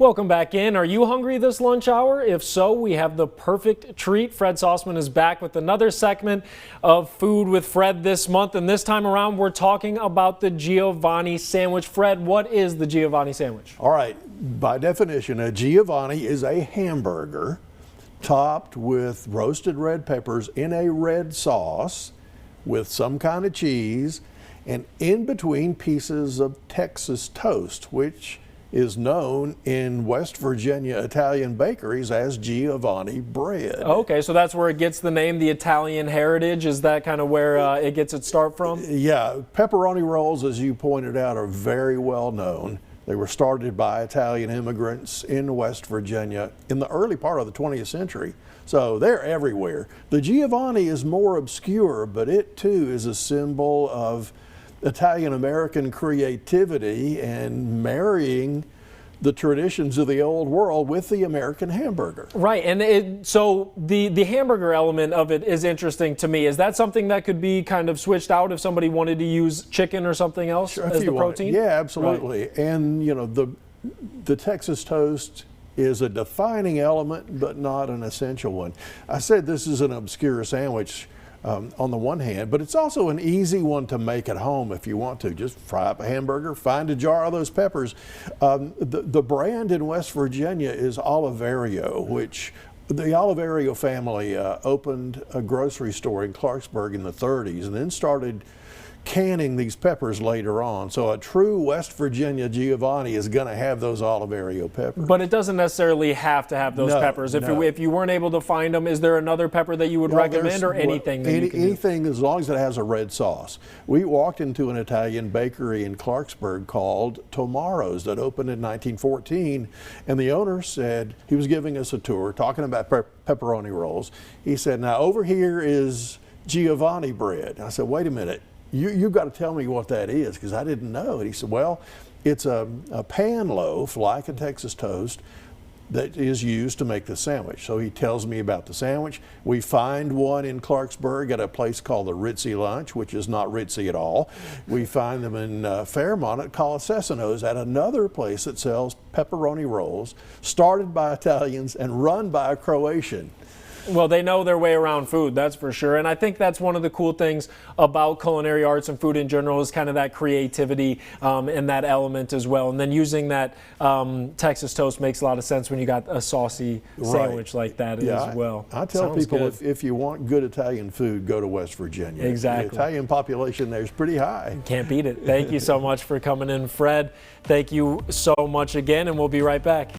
Welcome back in. Are you hungry this lunch hour? If so, we have the perfect treat. Fred Sauceman is back with another segment of Food with Fred this month, and this time around we're talking about the Giovanni sandwich. Fred, what is the Giovanni sandwich? All right, by definition, a Giovanni is a hamburger topped with roasted red peppers in a red sauce with some kind of cheese, and in between pieces of Texas toast, which is known in West Virginia Italian bakeries as Giovanni bread. Okay, so that's where it gets the name, the Italian heritage. Is that kind of where it gets its start from? Yeah, pepperoni rolls, as you pointed out, are very well known. They were started by Italian immigrants in West Virginia in the early part of the 20th century. So they're everywhere. The Giovanni is more obscure, but it too is a symbol of Italian-American creativity and marrying the traditions of the old world with the American hamburger. Right, and so the hamburger element of it is interesting to me. Is that something that could be kind of switched out if somebody wanted to use chicken or something else as the protein? Yeah, absolutely. Right. And you know, the Texas toast is a defining element, but not an essential one. I said this is an obscure sandwich on the one hand, but it's also an easy one to make at home if you want to. Just fry up a hamburger, find a jar of those peppers. The brand in West Virginia is Oliverio, which the Oliverio family opened a grocery store in Clarksburg in the 30s and then started canning these peppers later on. So a true West Virginia Giovanni is going to have those Oliverio peppers. But it doesn't necessarily have to have those peppers. If you weren't able to find them, is there another pepper that you would recommend, or anything? Anything as long as it has a red sauce. We walked into an Italian bakery in Clarksburg called Tomaro's that opened in 1914, and the owner said, he was giving us a tour talking about pepperoni rolls. He said, now over here is Giovanni bread. I said, wait a minute. You've got to tell me what that is, because I didn't know. And he said, well, it's a pan loaf like a Texas toast that is used to make the sandwich. So he tells me about the sandwich. We find one in Clarksburg at a place called the Ritzy Lunch, which is not ritzy at all. We find them in Fairmont at Colasesano's at another place that sells pepperoni rolls, started by Italians and run by a Croatian. Well, they know their way around food, that's for sure. And I think that's one of the cool things about culinary arts and food in general is kind of that creativity and that element as well. And then using that Texas toast makes a lot of sense when you got a saucy sandwich like that as well. I tell people if you want good Italian food, go to West Virginia. Exactly. The Italian population there is pretty high. Can't beat it. Thank you so much for coming in, Fred. Thank you so much again, and we'll be right back.